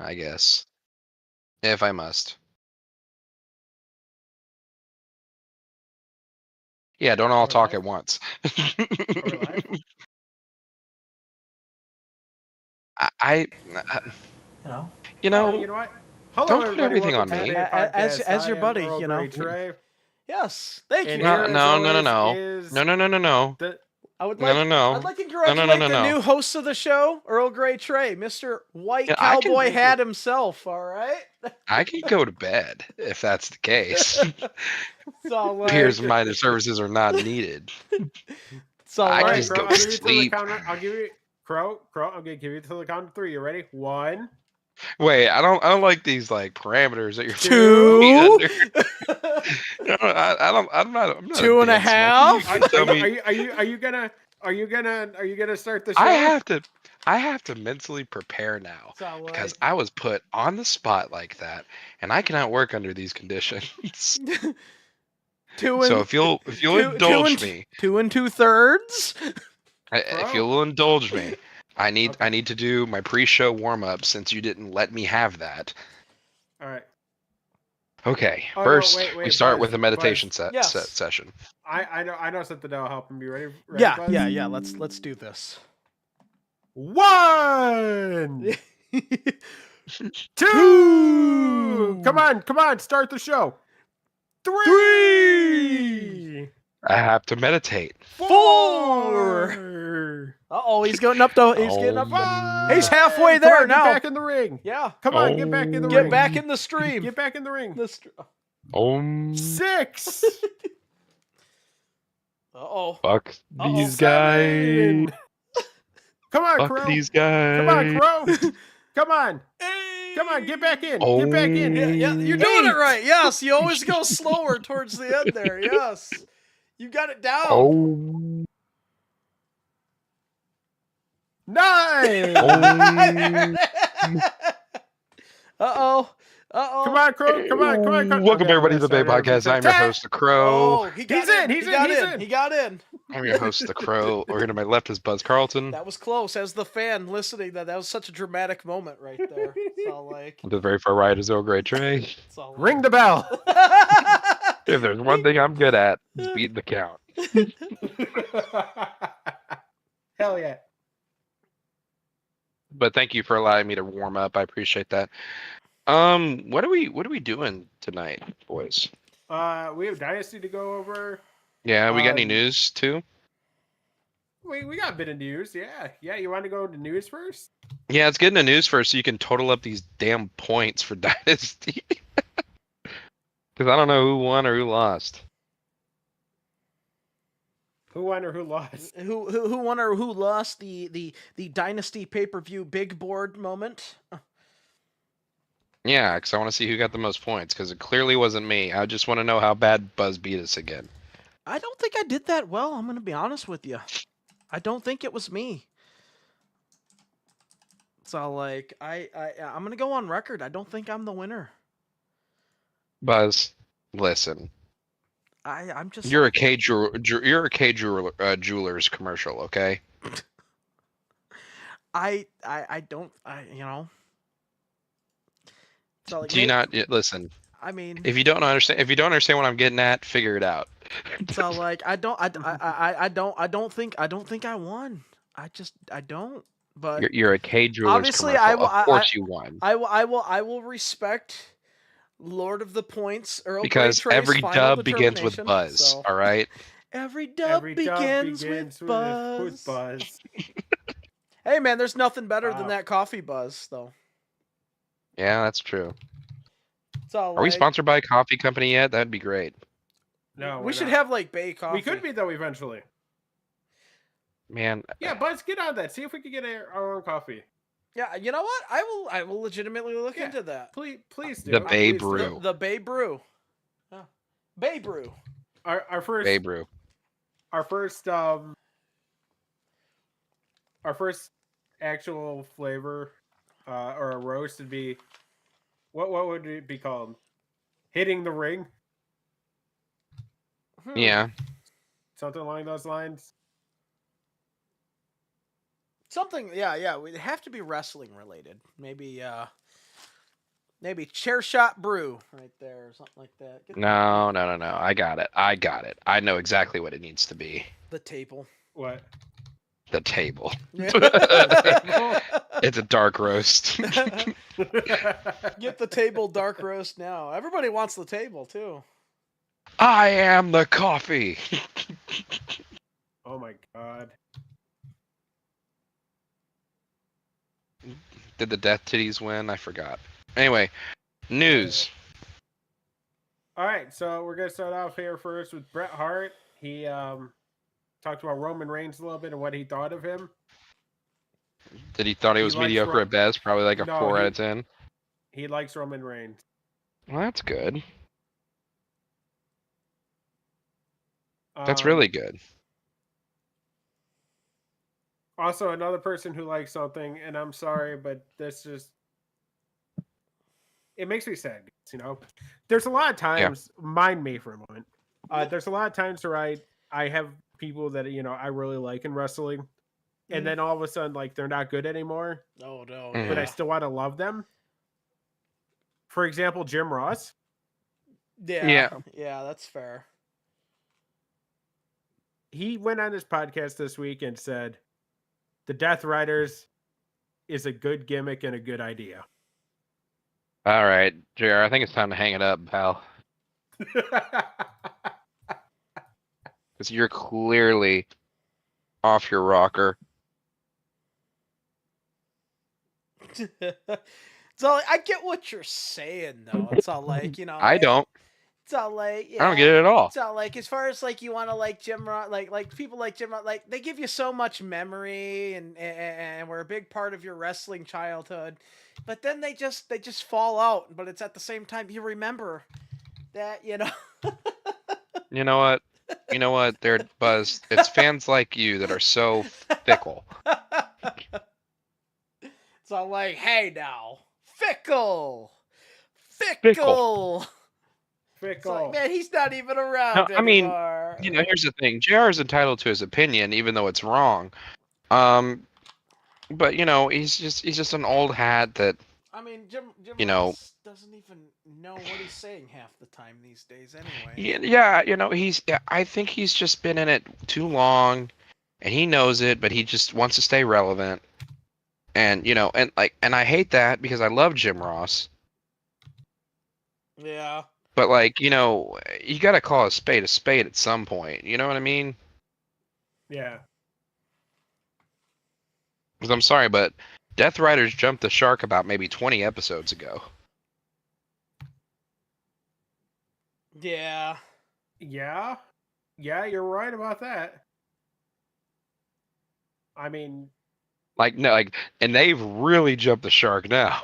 I guess. If I must. Yeah, don't all Are we talk live? at once. Are we live? I You you Oh, know, you know what? Hello, don't put everybody. everything Welcome on to the me. Bay Podcast. as your I am buddy, Earl you know. Grey Trey. Yes, thank And you, here, No, Trey. as no, no, no, always, no. is No, no, no, no, no. the I would No, like, no, no. I'd like to No, no, no, congratulate no, the no. new host of the show, Earl Grey Trey, Mr. White Yeah, I can- Cowboy Thank Hat you. himself. All right. I can go to bed if that's the case. So Peers like, minor services are not needed. so I All can right, like, just Crow. go I'll to give you to the sleep. counter. I'll give you Crow. I'm gonna give you to the count of 3. You ready? 1. Wait, I don't like these like parameters that you're two, No, I'm not a two and a dance monkey. half. You can tell me. Are you gonna start the show? I have to mentally prepare now So because like, I was put on the spot like that, and I cannot work under these conditions. two So and if you'll two indulge and me, 2 2/3. if you'll indulge me, I need Okay. to do my pre-show warm-up since you didn't let me have that. All right. Okay, Oh, no, first wait, we start Buzz, with a meditation Buzz. Yes. session. I know something that'll help him. You ready? Yeah, Buzz? yeah. Let's do this. 1, 2. Come on, start the show. 3, I have to meditate. 4. He's getting up though. He's getting up. He's halfway there Come on, now. Get back in the ring. Yeah. Come on, get back in the Get ring. back in the stream. Get back in the ring. 6. Uh-oh. Fuck these 7. guys. Come on, Fuck Crow. these guys. Come on, Crow. Come on. Come on, get back in. Get back in. Yeah, you're doing it right. Yes, you always go slower towards the end there. Yes. You got it down. Oh. 9. Uh-oh. Come on, Crow. Come on. Welcome everybody to the Bay Podcast. I'm your host, The Crow. Oh, he got in. He got in. I'm your host, The Crow. Over here to my left is Buzz Carlton. That was close. As the fan listening, that was such a dramatic moment right there. So like, To the very far right is Earl Grey Trey. so Ring the bell. If there's one thing I'm good at, it's beating the count. Hell yeah. But thank you for allowing me to warm up. I appreciate that. What are we doing tonight, boys? We have Dynasty to go over. Yeah, we got any news too? We got a bit of news. Yeah. You want to go to news first? Yeah, let's get into news first so you can total up these damn points for Dynasty. Because I don't know who won or who lost. Who won or who lost? who won or who lost the Dynasty pay-per-view big board moment? Yeah, because I want to see who got the most points, because it clearly wasn't me. I just want to know how bad Buzz beat us again. I don't think I did that well. I'm going to be honest with you. I don't think it was me. So, like, I'm going to go on record. I don't think I'm the winner. Buzz, listen. I'm just. You're a K Jewelers commercial, okay? I don't. You know. So, like, Do you not listen? I mean, if you don't understand what I'm getting at, figure it out. So like, I don't think I won. I don't. But You're a K Jewelers obviously, commercial. Of course you won. I will respect Lord of the Points Earl because Grey Trey's every final dub begins with Buzz. So. All right. Every dub begins with Buzz. Hey man, there's nothing better than that coffee buzz, though. Yeah, that's true. So, are we sponsored by a coffee company yet? That'd be great. No, we should have like Bay coffee. We could be though eventually. Man. Yeah, Buzz, get on that. See if we can get our own coffee. Yeah, you know what? I will legitimately look into that. Please do. The Bay Brew. The Bay Brew. Bay Brew. Our first Bay Brew. Our first actual flavor or a roast would be what would it be called? Hitting the ring? Yeah. Something along those lines. Something, yeah. It'd have to be wrestling related. Maybe Maybe chair shot brew right there or something like that. No. I got it. I know exactly what it needs to be. The table. What? The table. Yeah. It's a dark roast. Get the table dark roast now. Everybody wants the table too. I am the coffee. Oh my god. Did the Death Titties win? I forgot. Anyway, news. All right, so we're gonna start off here first with Bret Hart. He talked about Roman Reigns a little bit and what he thought of him. Did he thought he was likes mediocre at best? Probably like a No, 4 he- out of 10. He likes Roman Reigns. Well, that's good. That's really good. Also, another person who likes something, and I'm sorry, but it makes me sad, you know? There's a lot of times, mind me for a moment. There's a lot of times where I have people that, you know, I really like in wrestling, and then all of a sudden, like, they're not good anymore. Oh, no. But I still want to love them. For example, Jim Ross. Yeah, that's fair. He went on his podcast this week and said, the Death Riders is a good gimmick and a good idea. All right, JR, I think it's time to hang it up, pal. Because you're clearly off your rocker. It's all, I get what you're saying, though. It's all like, you know. I don't. It's all like, yeah. I don't get it at all. It's all like, as far as like you want to like Jim Ross, like people like Jim Ross, like they give you so much memory and we're a big part of your wrestling childhood, but then they just fall out. But it's at the same time you remember that, you know. You know what? You know what? There, Buzz. It's fans like you that are so fickle. It's all like, hey now, fickle. Fickle. It's like, man, he's not even around No, I mean, anymore. you know, here's the thing. JR is entitled to his opinion, even though it's wrong. But you know, he's just an old hat that. I mean, Jim you know, Ross doesn't even know what he's saying half the time these days, anyway. Yeah, you know, I think he's just been in it too long, and he knows it, but he just wants to stay relevant. And you know, and I hate that because I love Jim Ross. Yeah. But like, you know, you got to call a spade at some point. You know what I mean? Yeah. Because I'm sorry, but Death Riders jumped the shark about maybe 20 episodes ago. Yeah. Yeah. Yeah, you're right about that. I mean, And they've really jumped the shark now.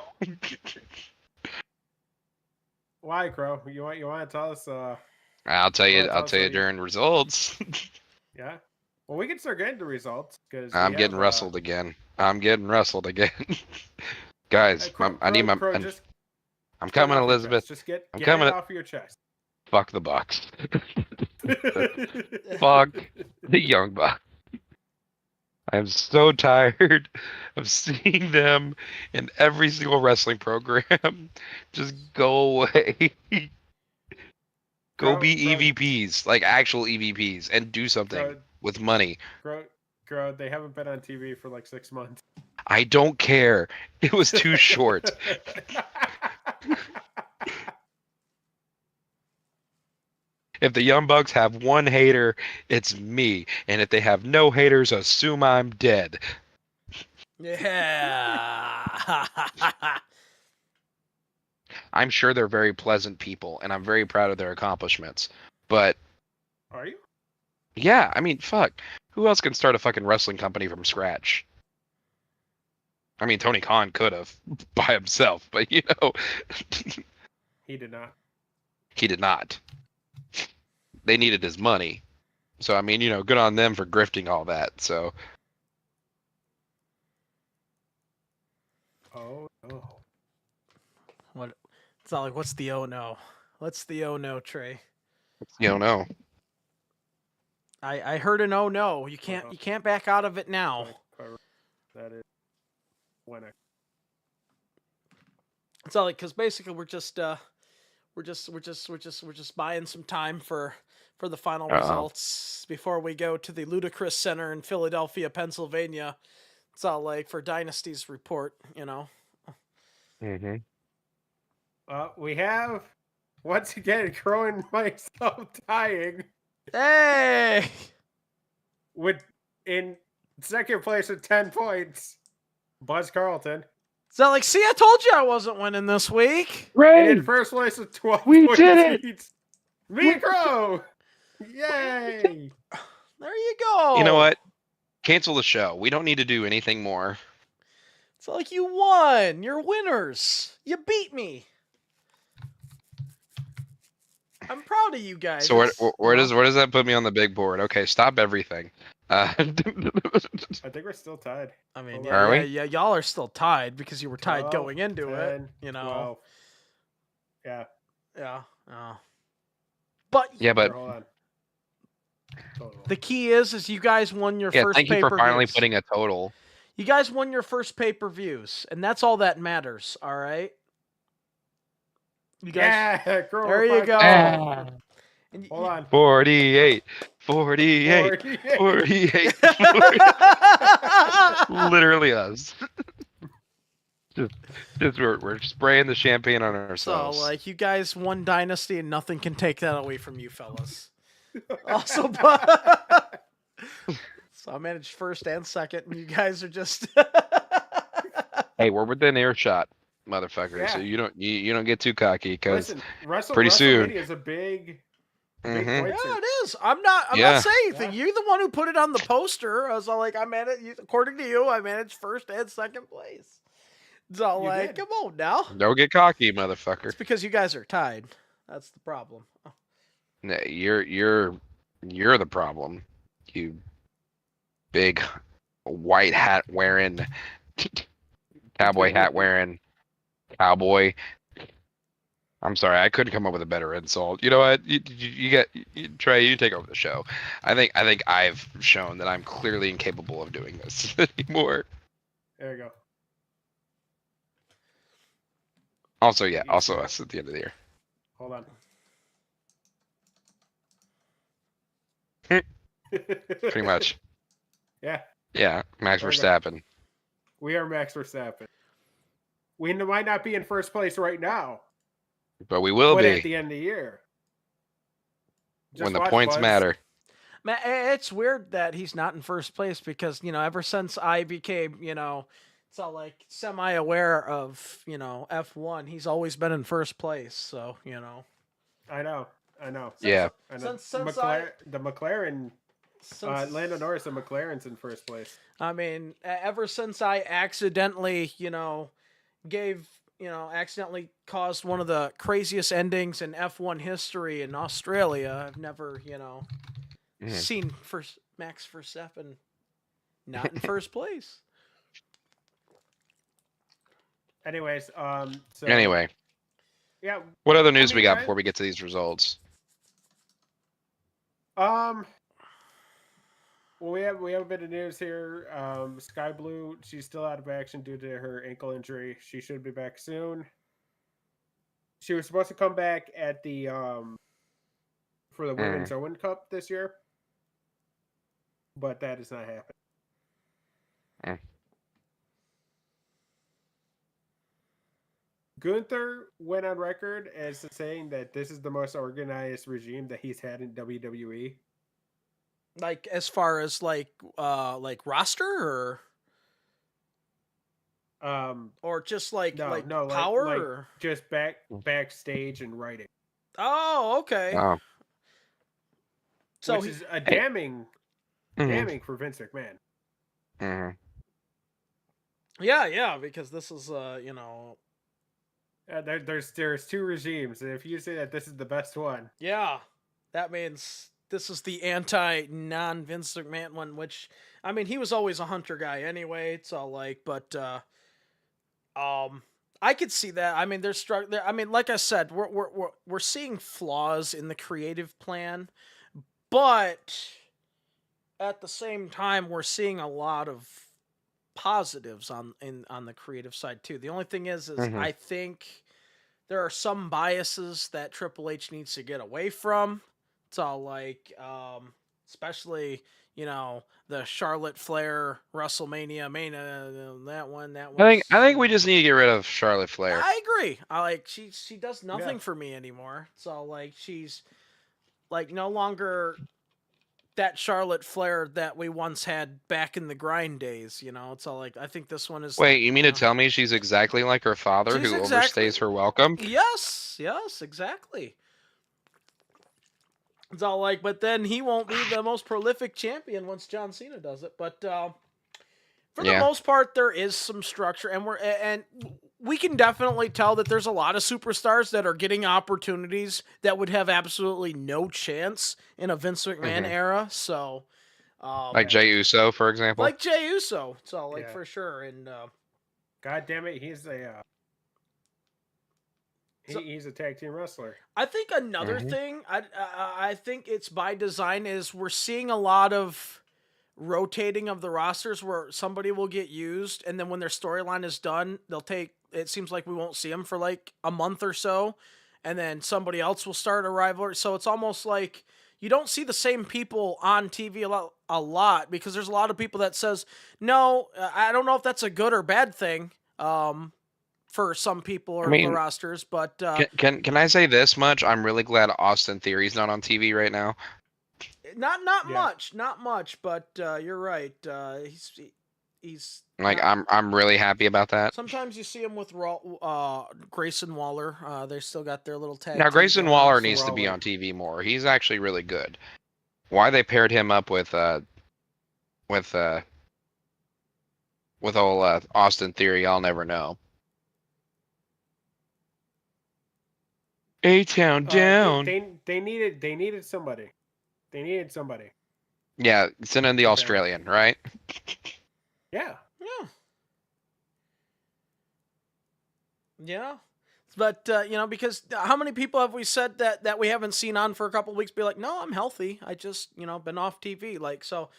why, Crow? You want to tell us? I'll tell you during results. Yeah. Well, we can start getting the results because I'm getting wrestled again. Guys, I need my. I'm coming, Elizabeth. Just get I'm coming. it off your chest. Fuck the Bucks. Fuck the Young Bucks. I'm so tired of seeing them in every single wrestling program. Just go away. Go be EVPs, like actual EVPs, and do something with money. Grow, they haven't been on TV for like 6 months. I don't care. It was too short. If the Young Bucks have one hater, it's me. And if they have no haters, assume I'm dead. Yeah. I'm sure they're very pleasant people, and I'm very proud of their accomplishments. But are you? Yeah, I mean, fuck. Who else can start a fucking wrestling company from scratch? I mean, Tony Khan could have by himself, but you know, he did not. He did not. They needed his money. So, I mean, you know, good on them for grifting all that. So. Oh, no. What? It's not like, what's the oh no? What's the oh no, Trey? You don't know. I heard an oh no. You can't back out of it now. That is when It's all like because basically we're just buying some time for the final results before we go to the Ludicrous Center in Philadelphia, Pennsylvania. It's all like for Dynasty's report, Mm-hmm. We have once again Crow and myself tying Hey, with in second place with 10 points. Buzz Carlton. so like, see, I told you I wasn't winning this week. And in first place with 12 We points did it! each. Me and Crow! Yay! There you go. You know what? Cancel the show. We don't need to do anything more. It's like you won. You're winners. You beat me. I'm proud of you guys. So where does that put me on the big board? Okay, stop everything. I think we're still tied. I mean, Are yeah, y'all are still tied because you were tied 12, going into 10, it. 12. Yeah. Yeah. But Hold on. Total. the key is you guys won your first thank you pay-per-views. for finally putting a total. You guys won your first pay-per-views, and that's all that matters. All right. You guys. Yeah, Crow, There you go. And Hold on. 48. 48. Literally us. just we're spraying the champagne on ourselves. So, like, you guys won Dynasty, and nothing can take that away from you, fellas. Also, but so I managed first and second, and you guys are just. Hey, we're within earshot, motherfucker. Yeah. So you don't get too cocky because Listen, pretty soon- WrestleMania is a big Mhm. point. Yeah, it is. I'm not saying anything. Yeah. You're the one who put it on the poster. I was all like, I managed. According to you, I managed first and second place. So You like, did. come on now. Don't get cocky, motherfucker. It's because you guys are tied. That's the problem. No, you're the problem. You big white hat wearing, cowboy hat wearing, cowboy. I'm sorry, I couldn't come up with a better insult. You know what? You Trey. You take over the show. I think I've shown that I'm clearly incapable of doing this anymore. There you go. Also, also us at the end of the year. Hold on. Pretty much. Yeah, Yeah, Max There we go. Verstappen. we are Max Verstappen. We might not be in first place right now, But we will but at be the end of the year. Just when the watch, points Buzz. matter. Man, it's weird that he's not in first place because ever since I became it's all like semi-aware of F1, he's always been in first place. So I know. Yeah. I know. Since the McLaren, Lando Norris and McLaren's in first place. I mean, ever since I accidentally, accidentally caused one of the craziest endings in F1 history in Australia, I've never, seen Max Verstappen not in first place. Anyways, so Anyway, yeah. what other news we got guys- before we get to these results? Well, we have a bit of news here. Sky Blue, she's still out of action due to her ankle injury. She should be back soon. She was supposed to come back at the for the Women's Owen Cup this year, but that has not happened. Gunther went on record as saying that this is the most organized regime that he's had in WWE. Like as far as like roster or just like power or just backstage and writing. Oh, okay. Oh, So which is a damning for Vince McMahon. mhm. yeah, because this is There's two regimes, and if you say that this is the best one, yeah, that means this is the anti-non Vince McMahon one, which I mean he was always a Hunter guy anyway. It's all like, but I could see that. I mean, I mean, like I said, we're seeing flaws in the creative plan, but at the same time, we're seeing a lot of positives on the creative side too. The only thing is Mhm. I think there are some biases that Triple H needs to get away from. So like, especially the Charlotte Flair WrestleMania that one. I think we just need to get rid of Charlotte Flair. I agree. I like she does nothing for me anymore. So like she's like no longer that Charlotte Flair that we once had back in the grind days. It's all like I think this one is. Wait, you mean to tell me she's exactly like her father, She's who exactly- overstays her welcome? Yes, exactly. It's all like, but then he won't be the most prolific champion once John Cena does it. But for the most part, there is some structure, and we can definitely tell that there's a lot of superstars that are getting opportunities that would have absolutely no chance in a Vince McMahon era. So, like Jey Uso, for example. Like Jey Uso, so like for sure. And God damn it, he's a he's a tag team wrestler. I think another thing, I think it's by design, is we're seeing a lot of rotating of the rosters where somebody will get used, and then when their storyline is done, it seems like we won't see them for like a month or so, and then somebody else will start a rivalry. So it's almost like you don't see the same people on TV a lot because there's a lot of people that says, no, I don't know if that's a good or bad thing. For some people or the rosters, but can I say this much? I'm really glad Austin Theory's not on TV right now. Not much, but you're right. He's like I'm really happy about that. Sometimes you see him with Grayson Waller. They still got their little tag. Now Grayson Waller needs to be on TV more. He's actually really good. Why they paired him up with old Austin Theory, I'll never know. A-Town down. They needed somebody. Yeah, send in the Australian, right? Yeah. But because how many people have we said that we haven't seen on for a couple of weeks be like, no, I'm healthy. I just been off TV. Like so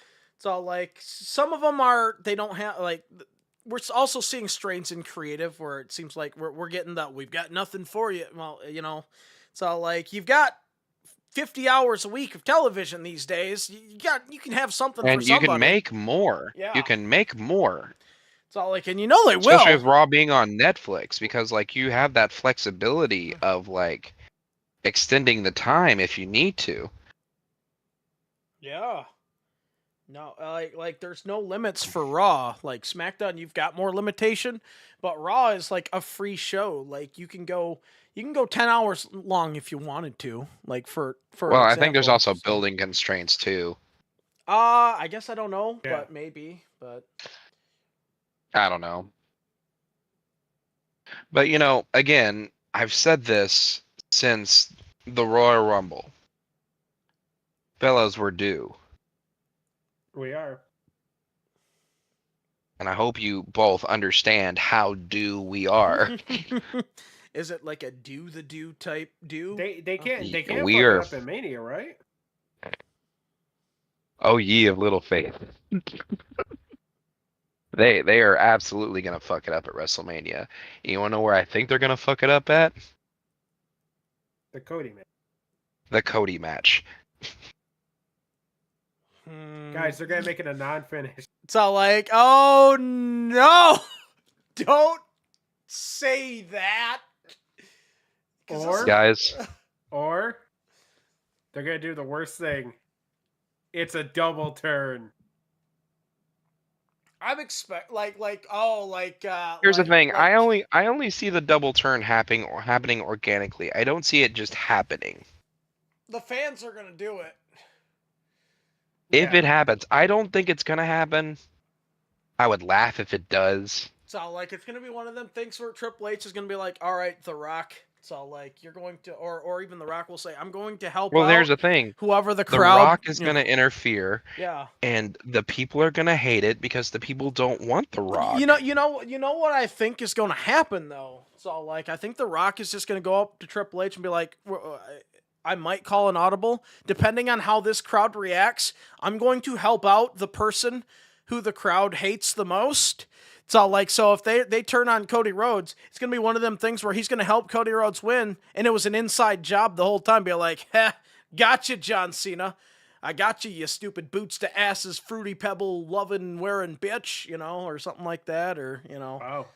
like some of them they don't have like. We're also seeing strains in creative where it seems like we're getting that we've got nothing for you. Well, so like you've got 50 hours a week of television these days. You can have something and for somebody. And you can make more. Yeah. You can make more. It's all like, and they will. Especially with Raw being on Netflix, because like you have that flexibility of like extending the time if you need to. Yeah. No, like there's no limits for Raw. Like SmackDown, you've got more limitation, but Raw is like a free show. Like you can go 10 hours long if you wanted to. Like for well, I think there's also building constraints too. I guess I don't know, but maybe, but I don't know. But again, I've said this since the Royal Rumble. Fellas, we're due. We are. And I hope you both understand how due we are. Is it like a do type do? They can't fuck up in Mania, right? Oh ye of little faith. They are absolutely gonna fuck it up at WrestleMania. You wanna know where I think they're gonna fuck it up at? The Cody match. The Cody match. Guys, they're gonna make it a non-finish. It's all like, oh no, don't say that. Or they're gonna do the worst thing. It's a double turn. I'm Here's the thing. I only see the double turn happening organically. I don't see it just happening. The fans are gonna do it. If it happens, I don't think it's gonna happen. I would laugh if it does. So like it's gonna be one of them things where Triple H is gonna be like, all right, The Rock. So like you're going to, or even The Rock will say, I'm going to help. Well, there's the thing. Whoever the crowd. The Rock is gonna interfere. Yeah. And the people are gonna hate it because the people don't want The Rock. You know what I think is gonna happen though. So like I think The Rock is just gonna go up to Triple H and be like, I might call an audible. Depending on how this crowd reacts, I'm going to help out the person who the crowd hates the most. It's all like, so if they turn on Cody Rhodes, it's going to be one of them things where he's going to help Cody Rhodes win, and it was an inside job the whole time. Be like, gotcha, John Cena. I got you, you stupid boots to asses, fruity pebble loving wearing bitch, or something like that, or Wow.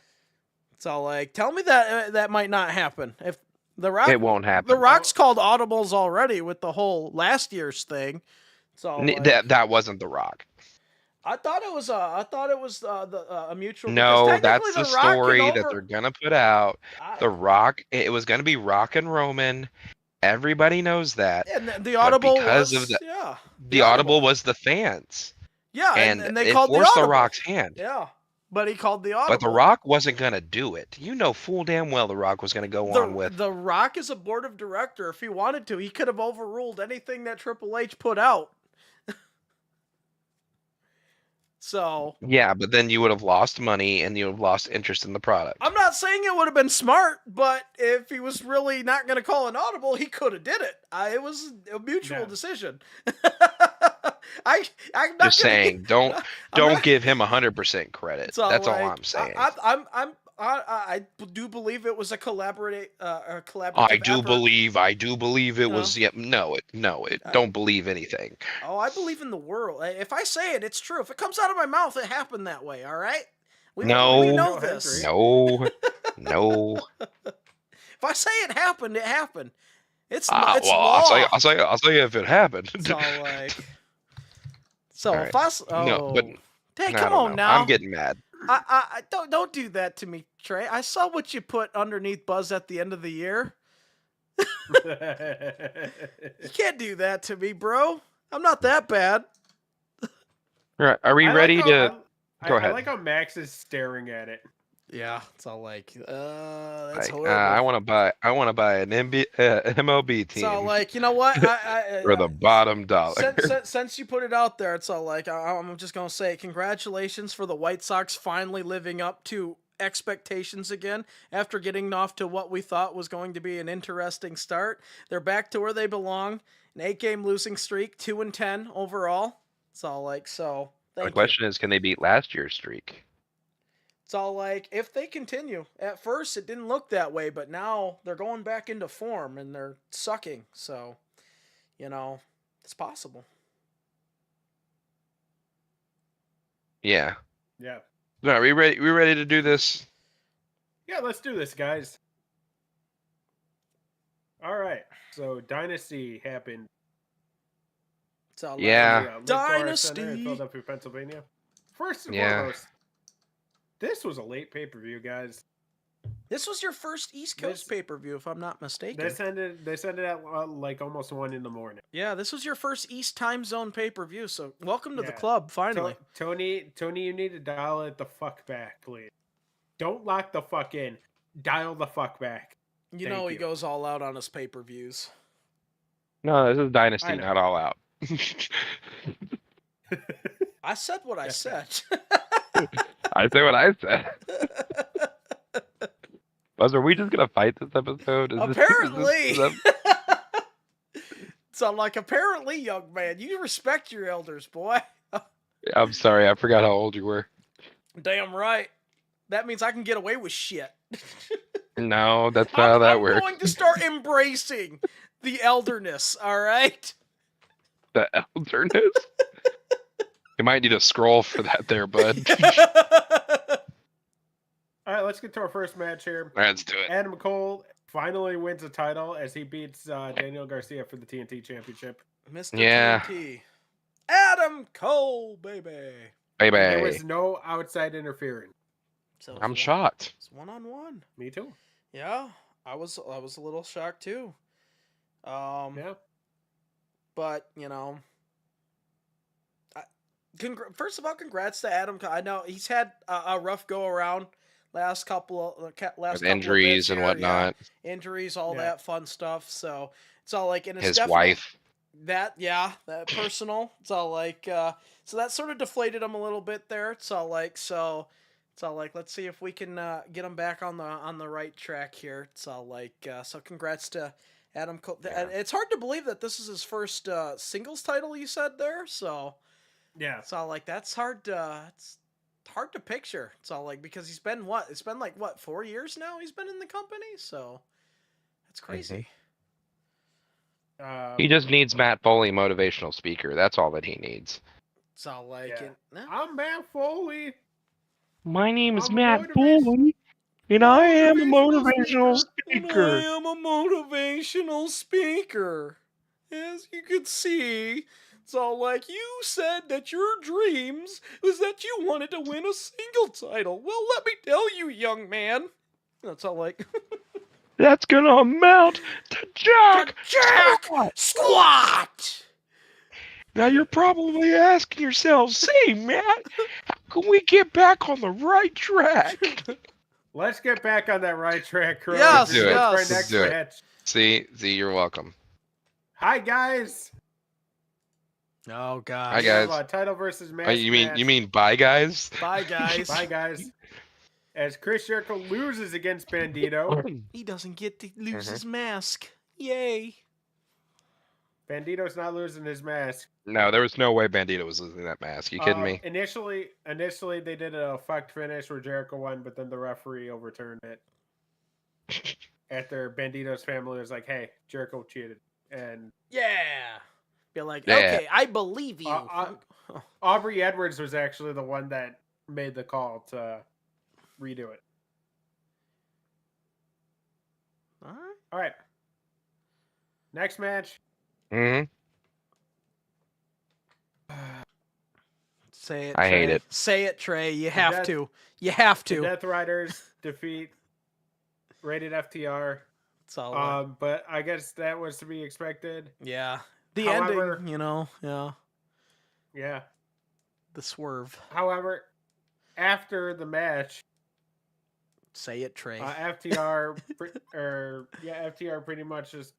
It's all like, tell me that might not happen. If the Rock, It won't happen. The Rock's called audibles already with the whole last year's thing. So that wasn't The Rock. I thought it was a mutual. No, that's the story that they're gonna put out. The Rock. It was gonna be Rock and Roman. Everybody knows that. And the audible the audible was the fans. Yeah, and they called forced the Rock's hand. Yeah, but he called the audible. But The Rock wasn't gonna do it. You know full damn well The Rock was gonna go on with. The Rock is a board of director. If he wanted to, he could have overruled anything that Triple H put out. So yeah, but then you would have lost money and you would have lost interest in the product. I'm not saying it would have been smart, but if he was really not going to call an audible, he could have did it. It was a mutual decision. I'm not just saying, don't give him 100% credit. That's all I'm saying. I do believe it was a collaborative. I do believe it was. Yeah, don't believe anything. Oh, I believe in the world. If I say it, it's true. If it comes out of my mouth, it happened that way. All right. We know this. No. If I say it happened, it happened. It's law. I'll say if it happened. So like. So right. if I hey, come on now. I'm getting mad. I don't do that to me, Trey. I saw what you put underneath Buzz at the end of the year. You can't do that to me, bro. I'm not that bad. All right, are we ready to go ahead? I like how Max is staring at it. Yeah, it's all like, that's horrible. I want to buy an MLB team. It's all like, you know what? For the bottom dollar. Since you put it out there, it's all like, I'm just gonna say, congratulations for the White Sox finally living up to expectations again after getting off to what we thought was going to be an interesting start. They're back to where they belong. An 8-game losing streak, 2-10 overall. It's all like, so. The question is, can they beat last year's streak? It's all like, if they continue. At first, it didn't look that way, but now they're going back into form and they're sucking. So, it's possible. Yeah. Yeah. Are we ready? We ready to do this? Yeah, let's do this, guys. All right. So, Dynasty happened. It's all Dynasty in Philadelphia, Pennsylvania. First and foremost, this was a late pay-per-view, guys. This was your first East Coast pay-per-view, if I'm not mistaken. They sent it at like almost 1 a.m. Yeah, this was your first East time zone pay-per-view, so welcome to the club, finally. Tony, you need to dial it the fuck back, please. Don't lock the fuck in. Dial the fuck back. He goes all out on his pay-per-views. No, this is Dynasty, not all out. I said what I said. I say what I said. Buzz, are we just gonna fight this episode? Apparently. So like, apparently, young man, you respect your elders, boy. I'm sorry, I forgot how old you were. Damn right. That means I can get away with shit. No, that's not how that works. I'm going to start embracing the elderness, all right? The elderness? You might need a scroll for that there, bud. All right, let's get to our first match here. All right, let's do it. Adam Cole finally wins the title as he beats Daniel Garcia for the TNT Championship. Mr. TNT. Adam Cole, baby. There was no outside interference. So I'm shocked. It's 1-on-1. Me too. Yeah, I was a little shocked too. Yeah. But, first of all, congrats to Adam. I know he's had a rough go around last couple injuries and whatnot. Yeah. Injuries, all that fun stuff. So it's all like, and it's his wife. That personal. It's all like, so that sort of deflated him a little bit there. It's all like, let's see if we can get him back on the right track here. It's all like, so congrats to Adam Cole. Yeah. It's hard to believe that this is his first singles title, you said there. So Yeah. It's all like that's hard to picture. It's all like because he's been what? It's been like what 4 years now. He's been in the company, so that's crazy. He just needs Matt Foley, motivational speaker. That's all that he needs. It's all like Yeah. no. I'm Matt Foley. My name is I'm a Matt motivation- Foley, and I am a motivational motivational And I speaker. am a motivational speaker. As you can see, it's all like you said that your dreams was that you wanted to win a single title. Well, let me tell you, young man. That's all like That's gonna amount to Jack Squat. squat. Now you're probably asking yourself, say, Matt, how can we get back on the right track? Let's get back on that right track, Crow. Yes, Do it. For our yes. next Do it. match. See, you're welcome. Hi guys. Oh god. Hi, We have guys. a title versus match. You mean bye, guys? Bye guys. Bye guys. As Chris Jericho loses against Bandito. He doesn't get to lose Mhm. his mask. Yay. Bandito's not losing his mask. No, there was no way Bandito was losing that mask. You kidding me? Initially they did a fucked finish where Jericho won, but then the referee overturned it. After Bandito's family was like, "Hey, Jericho cheated," and Yeah. Be like, Yeah. okay, I believe you. Aubrey Edwards was actually the one that made the call to redo it. All right. Next match. Mm-hmm. Say it. I Trey. hate it. Say it, Trey. You have Death- to. You have The to. Death Riders defeat Rated FTR. It's all. But I guess that was to be expected. Yeah. The However- ending, yeah. Yeah. The swerve. However, after the match, Say it, Trey. FTR pretty much just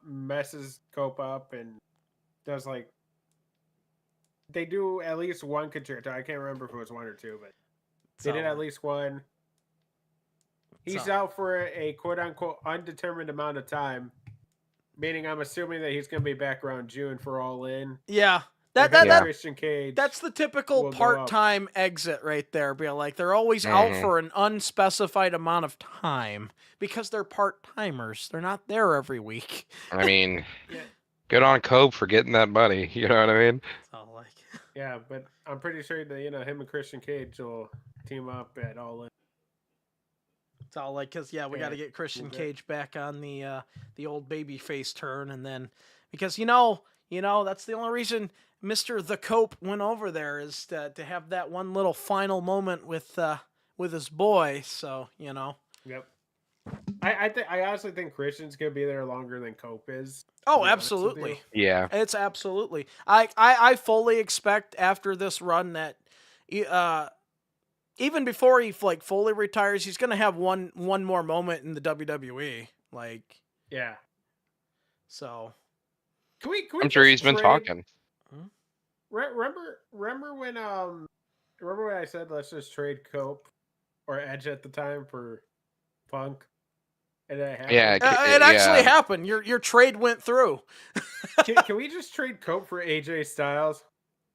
messes Cope up and does like they do at least one concerto. I can't remember if it was one or two, but they did at least one. He's out for a quote unquote undetermined amount of time, meaning I'm assuming that he's going to be back around June for All In. Yeah. That Christian Cage. That's the typical will go part-time exit right there. Be like they're always out for an unspecified amount of time because they're part-timers. They're not there every week. I mean, Yeah. good on Cope for getting that money. You know what I mean? It's all like Yeah, but I'm pretty sure that him and Christian Cage will team up at All In. it's all like because we got to get Christian Cage back on the old baby face turn, and then because that's the only reason Mr. The Cope went over there is to have that one little final moment with his boy. So Yep. I honestly think Christian's gonna be there longer than Cope is. Oh, to be honest with you. absolutely. Yeah. It's absolutely. I fully expect after this run that even before he fully retires, he's gonna have one more moment in the WWE. Yeah. So Can we I'm sure he's just been trade- talking. Remember when I said let's just trade Cope or Edge at the time for Punk? And it happened? Yeah. it actually happened. Your trade went through. Can we just trade Cope for AJ Styles?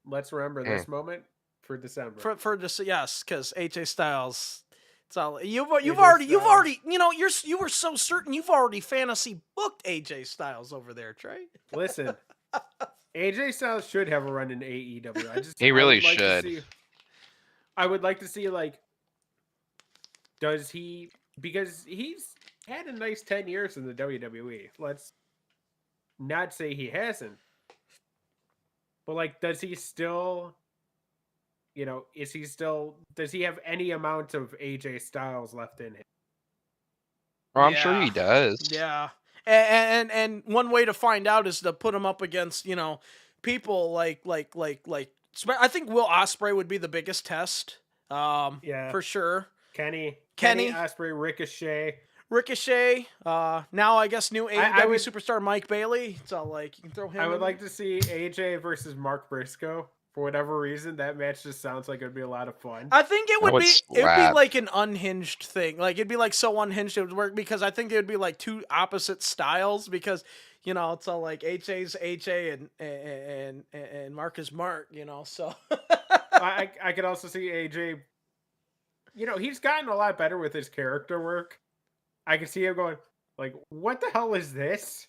Let's remember this moment for December. For just yes, because AJ Styles. It's all you've AJ already Styles. you were so certain you've already fantasy booked AJ Styles over there, Trey. Listen, AJ Styles should have a run in AEW. He really I would like to should. see- I would like to see does he, because he's had a nice 10 years in the WWE. Let's not say he hasn't. But does he still, does he have any amount of AJ Styles left in him? Oh, I'm sure he Yeah. does. Yeah, and one way to find out is to put him up against people like I think Will Ospreay would be the biggest test. Yeah. For sure. Kenny, Kenny. Ospreay, Ricochet. Now I guess new AEW I would- superstar Mike Bailey. It's all you can throw him. I would in. like to see AJ versus Mark Briscoe for whatever reason, that match just sounds like it'd be a lot of fun. I think it would would be it would be slap. like an unhinged thing. Like it'd be like so unhinged it would work because I think it would be like two opposite styles because it's all like HA's HA and Mark is Mark, so I could also see AJ. He's gotten a lot better with his character work. I can see him going like, "What the hell is this?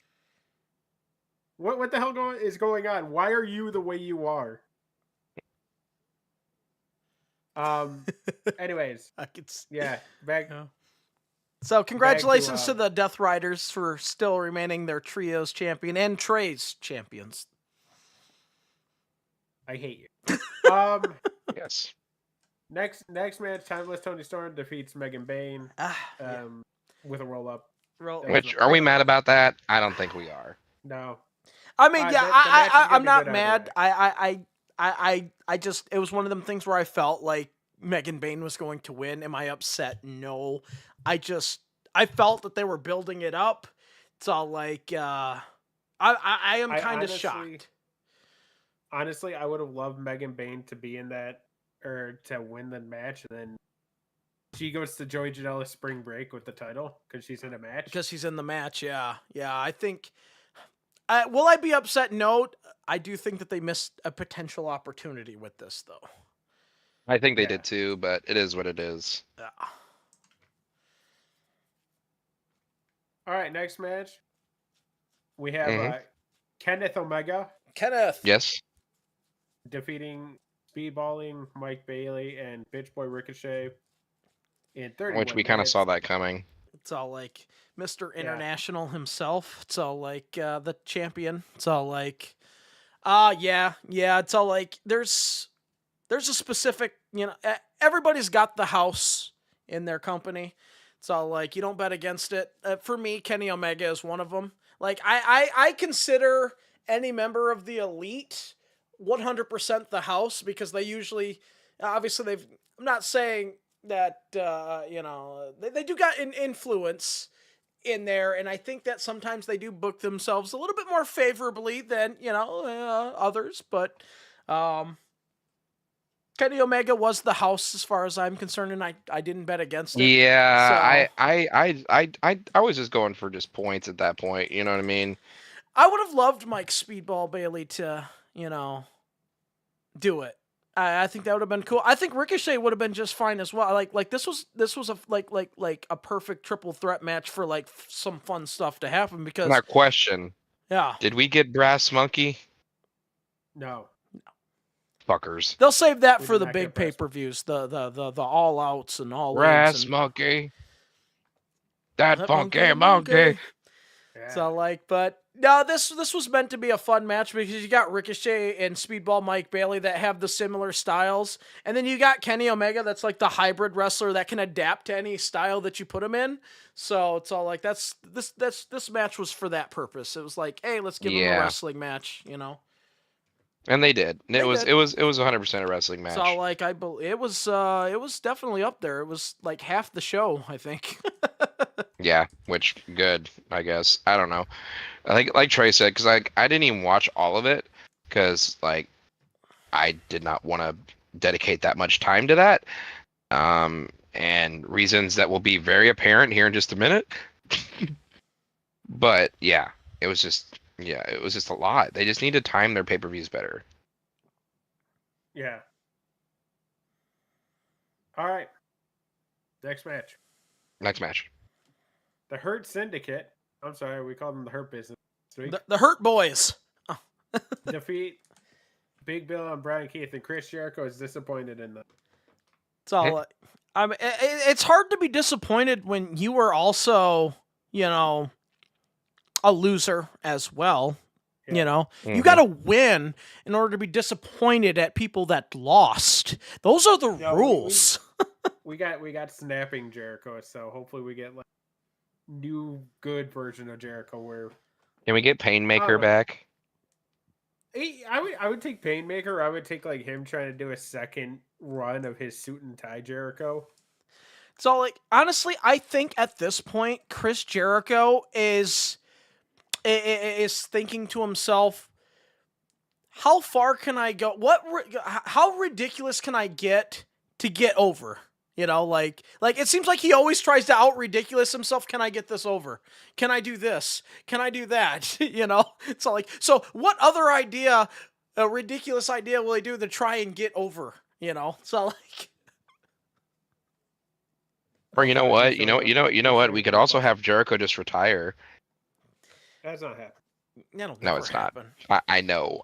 What the hell is going on? Why are you the way you are?" Anyways, I could back. Yeah. So congratulations to the Death Riders for still remaining their trios champion and Trey's champions. I hate you. Yes. Next match, Timeless Tony Storm defeats Megan Bayne with a roll up. Which are we mad about that? I don't think we are. No. I mean, I'm not good mad. I just it was one of them things where I felt like Megan Bayne was going to win. Am I upset? No. I felt that they were building it up. It's all like I am kind of shocked. Honestly, I would have loved Megan Bayne to be in that or to win the match, and then she goes to Joey Janela's spring break with the title because she's in a match. Because she's in the match, yeah. I think. Will I be upset? No. I do think that they missed a potential opportunity with this, though. I think they did too, but it is what it is. Yeah. All right, next match. We have Kenneth Omega. Kenneth. Yes. Defeating Speedballing Mike Bailey and Bitch Boy Ricochet in 30 Which we kind of saw that coming. It's all like Mr. International himself. It's all like the champion. It's all like, it's all like there's a specific, everybody's got the house in their company. It's all like you don't bet against it. For me, Kenny Omega is one of them. Like I consider any member of the Elite 100% the house because they usually, obviously I'm not saying that, they do got an influence in there. And I think that sometimes they do book themselves a little bit more favorably than, others. But Kenny Omega was the house as far as I'm concerned. And I didn't bet against it. Yeah. So. I was just going for just points at that point. You know what I mean? I would have loved Mike Speedball Bailey to, do it. I think that would have been cool. I think Ricochet would have been just fine as well. Like this was a like a perfect triple threat match for like some fun stuff to happen because. Not question. Yeah. Did we get Brass Monkey? No. Fuckers. They'll save that for the big pay-per-views, the all outs and all. Brass Monkey. That funky monkey. Yeah. So like, but no, this was meant to be a fun match because you got Ricochet and Speedball Mike Bailey that have the similar styles, and then you got Kenny Omega that's like the hybrid wrestler that can adapt to any style that you put him in. So it's all like this match was for that purpose. It was like, hey, let's give him a wrestling match, And they did. It was 100% a wrestling match. So like it was definitely up there. It was like half the show, I think. Yeah, which good, I guess. I don't know. I think like Trey said, because I didn't even watch all of it because like I did not want to dedicate that much time to that. And reasons that will be very apparent here in just a minute. But yeah, it was just a lot. They just need to time their pay-per-views better. Yeah. All right. Next match. The Hurt Syndicate. I'm sorry, we call them the Hurt Business. The Hurt Boys. Oh. Defeat Big Bill and Brian Keith, and Chris Jericho is disappointed in them. It's all. I mean, it's hard to be disappointed when you were also, a loser as well. Yeah. You got to win in order to be disappointed at people that lost. Those are the rules. We got snapping Jericho, so hopefully we get like new good version of Jericho where. Can we get Painmaker back? I would take Painmaker. I would take like him trying to do a second run of his suit and tie Jericho. So like honestly, I think at this point Chris Jericho is thinking to himself, how far can I go? How ridiculous can I get to get over? You know, like it seems like he always tries to out ridiculous himself. Can I get this over? Can I do this? Can I do that? You know, it's all like, so what other idea, a ridiculous idea will he do to try and get over? You know, so like, Or you know Okay, what? so You know what? We could also have Jericho just retire. That's not happening. that'll No, never it's not. happen. I know,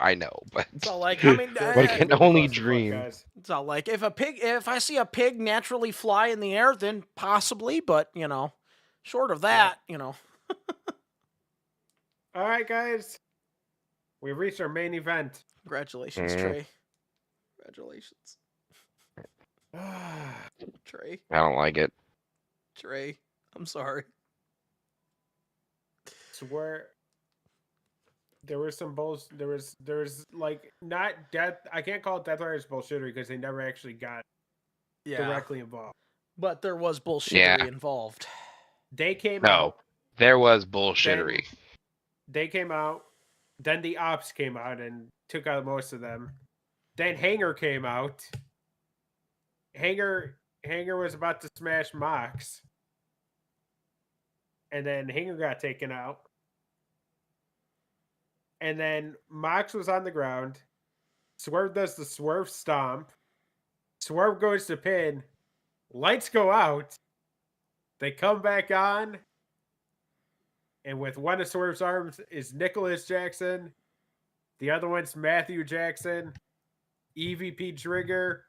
but It's all like, I mean, but I can only dream. Guys. it's all like, if I see a pig naturally fly in the air, then possibly, but you know, short of that, you know. All right, guys. We've reached our main event. Congratulations, Trey. Congratulations, Trey. I don't like it. Trey, I'm sorry. Swear there was some bullshit. There was like not death. I can't call it Death Riders bullshittery because they never actually got directly involved. But there was bullshittery involved. They came No, out. there was bullshittery. They came out. Then the ops came out and took out most of them. Then Hanger came out. Hanger was about to smash Mox. And then Hanger got taken out. And then Mox was on the ground. Swerve does the swerve stomp. Swerve goes to pin. Lights go out. They come back on. And with one of Swerve's arms is Nicholas Jackson. The other one's Matthew Jackson. EVP Trigger.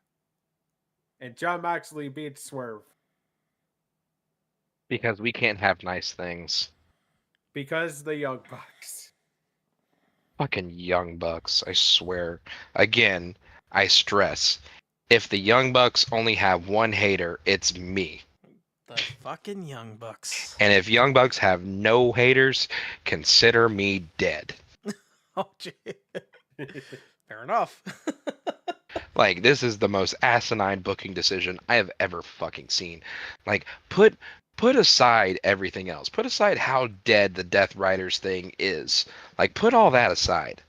And John Moxley beats Swerve. Because we can't have nice things. Because the Young Bucks. Fucking Young Bucks, I swear. Again, I stress. If the Young Bucks only have one hater, it's me. The fucking Young Bucks. And if Young Bucks have no haters, consider me dead. Oh, gee. Fair enough. Like, this is the most asinine booking decision I have ever fucking seen. Like, put aside everything else. Put aside how dead the Death Riders thing is. Like, put all that aside.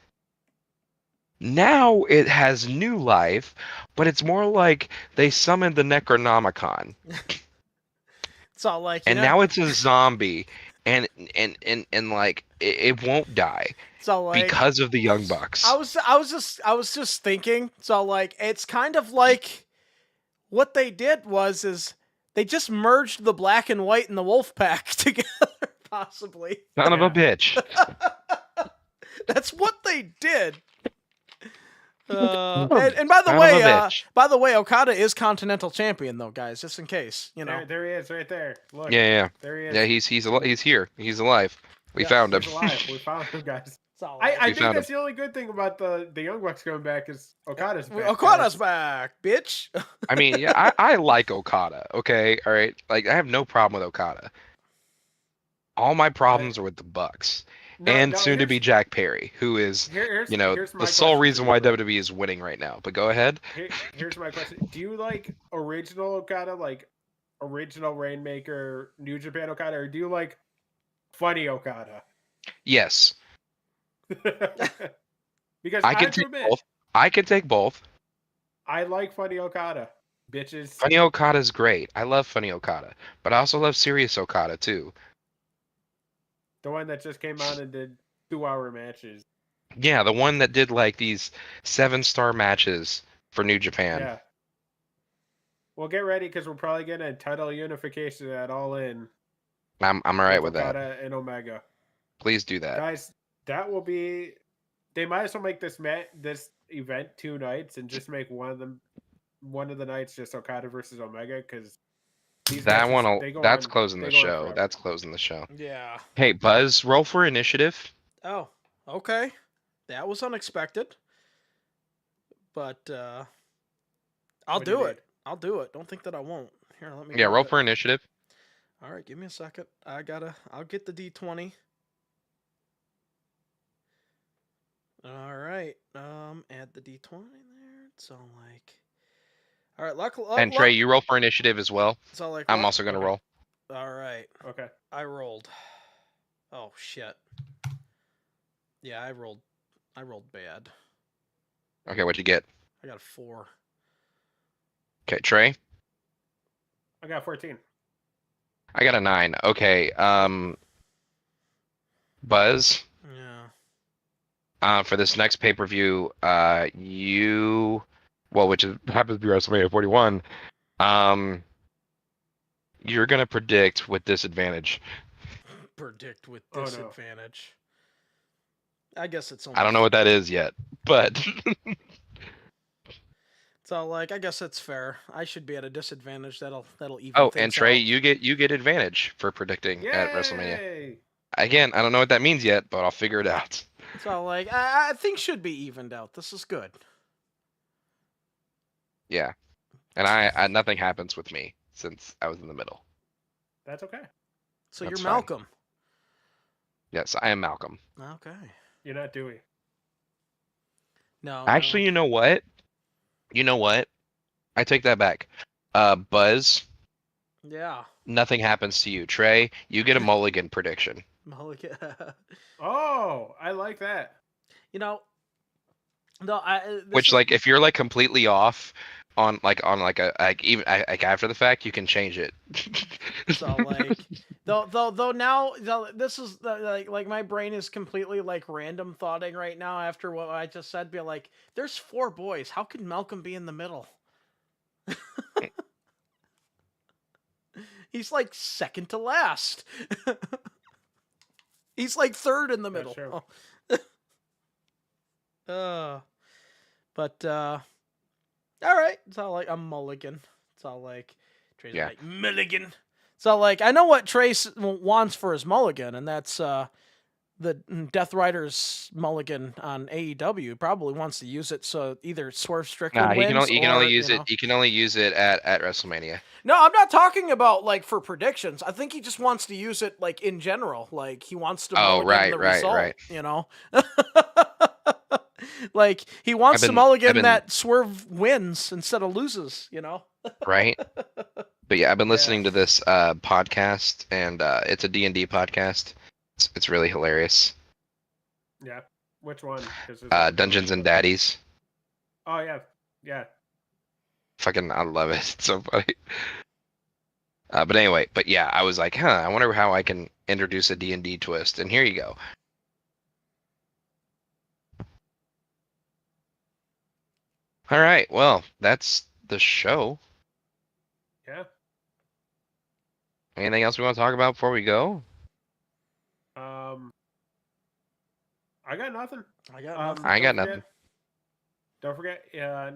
Now it has new life, but it's more like they summoned the Necronomicon. It's all like, and now it's a zombie, and like it won't die. It's all like, because of the Young Bucks. I was just thinking. So like, it's kind of like what they did is they just merged the Black and White and the Wolf Pack together, possibly. Son of a bitch. That's what they did. And by the way, Okada is Continental Champion, though, guys. Just in case, you know. There he is, right there. Look. Yeah. There he is. Yeah, he's here. He's alive. We found him. He's alive. We found him, guys. I think that's the only good thing about the Young Bucks coming back is Okada's back. Okada's back, bitch. I mean, yeah, I like Okada. Okay, all right. Like, I have no problem with Okada. All my problems are with the Bucks. Soon to be Jack Perry, who is, the sole reason why WWE is winning right now. But go ahead. Here's my question: do you like original Okada, like original Rainmaker, New Japan Okada, or do you like funny Okada? Yes. Because I can take both. I can take both. I like funny Okada, bitches. Funny Okada's great. I love funny Okada, but I also love serious Okada too. The one that just came out and did 2-hour matches. Yeah, the one that did like these 7-star matches for New Japan. Yeah. Well, get ready because we're probably getting a title unification at All In. I'm alright with that. Okada and Omega. Please do that, guys. That will be. They might as well make this event 2 nights and just make one of the nights just Okada versus Omega because. That's closing the show. That's closing the show. Yeah. Hey, Buzz, roll for initiative. Oh, okay. That was unexpected. But I'll do it. I'll do it. Don't think that I won't. Here, let me. Yeah, roll for initiative. All right, give me a second. I'll get the D20. All right. Add the D20 there. So like. All right, and Trey, you roll for initiative as well. So like, I'm also gonna roll. All right. Okay. I rolled. Oh shit. Yeah, I rolled bad. Okay, what'd you get? I got a 4. Okay, Trey. I got 14. I got a 9. Okay, Buzz. Yeah. For this next pay-per-view, which happens to be WrestleMania 41, you're gonna predict with disadvantage. Predict with Oh, no. disadvantage. I guess it's only. I don't know what that is yet, but So like, I guess that's fair. I should be at a disadvantage. That'll even oh, things and Trey, out. you get advantage for predicting at WrestleMania. Yay! Again, I don't know what that means yet, but I'll figure it out. So like, I think should be evened out. This is good. Yeah, and I nothing happens with me since I was in the middle. That's okay. So That's you're fine. Malcolm. Yes, I am Malcolm. Okay. You're not Dewey. No. Actually, you know what? I take that back. Buzz, Yeah. nothing happens to you. Trey, you get a mulligan prediction. Mulligan. Oh, I like that. You know. No, Which, like, if you're like completely off on even after the fact, you can change it. So like, though now this is like my brain is completely like random thoughting right now after what I just said. Be like, there's 4 boys. How could Malcolm be in the middle? He's like second to last. He's like third in the middle. true. But all right. It's all like a mulligan. It's all like Trey's Yeah. like mulligan. So like I know what Trey wants for his mulligan, and that's the Death Rider's mulligan on AEW. He probably wants to use it so either Swerve Strickland Nah, wins. you can only use it. You can only use it at WrestleMania. No, I'm not talking about like for predictions. I think he just wants to use it like in general. Like he wants to mulligan the result. Right. You know. Like he wants to mulligan that Swerve wins instead of loses, you know? Right. But yeah, I've been listening to this podcast, and it's a D&D podcast. It's really hilarious. Yeah. Which one? Dungeons and Daddies. Oh yeah, yeah. Fucking, I love it. It's so funny. But anyway, yeah, I was like, I wonder how I can introduce a D&D twist, and here you go. All right, well, that's the show. Yeah. Anything else we want to talk about before we go? I got nothing. I got nothing. Don't forget,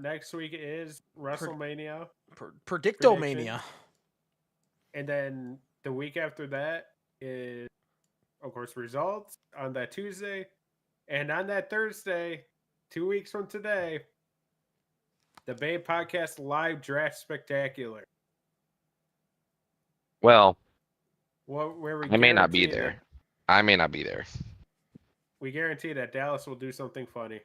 next week is WrestleMania. Predictomania. And then the week after that is, of course, results on that Tuesday. And on that Thursday, 2 weeks from today, the Bay Podcast Live Draft Spectacular. Well, where I may not be there. I may not be there. We guarantee that Dallas will do something funny.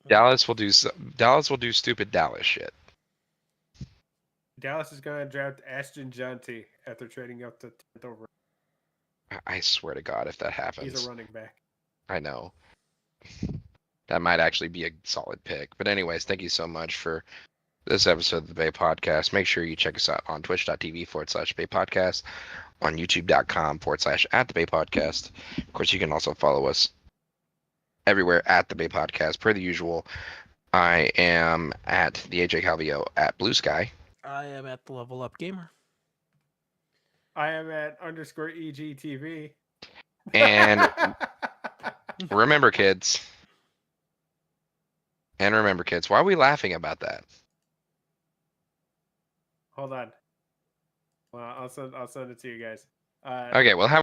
Dallas will do stupid Dallas shit. Dallas is going to draft Ashton Junty after trading up to 10th over. I swear to God, if that happens. He's a running back. I know. That might actually be a solid pick. But anyways, thank you so much for this episode of the Bay Podcast. Make sure you check us out on twitch.tv/Bay Podcast, on youtube.com/at the Bay Podcast. Of course, you can also follow us everywhere at the Bay Podcast, per the usual. I am at the AJ Calvillo at Blue Sky. I am at the Level Up Gamer. I am at _EGTV. And remember, kids. And remember, kids. Why are we laughing about that? Hold on. Well, I'll send it to you guys. Okay, well, have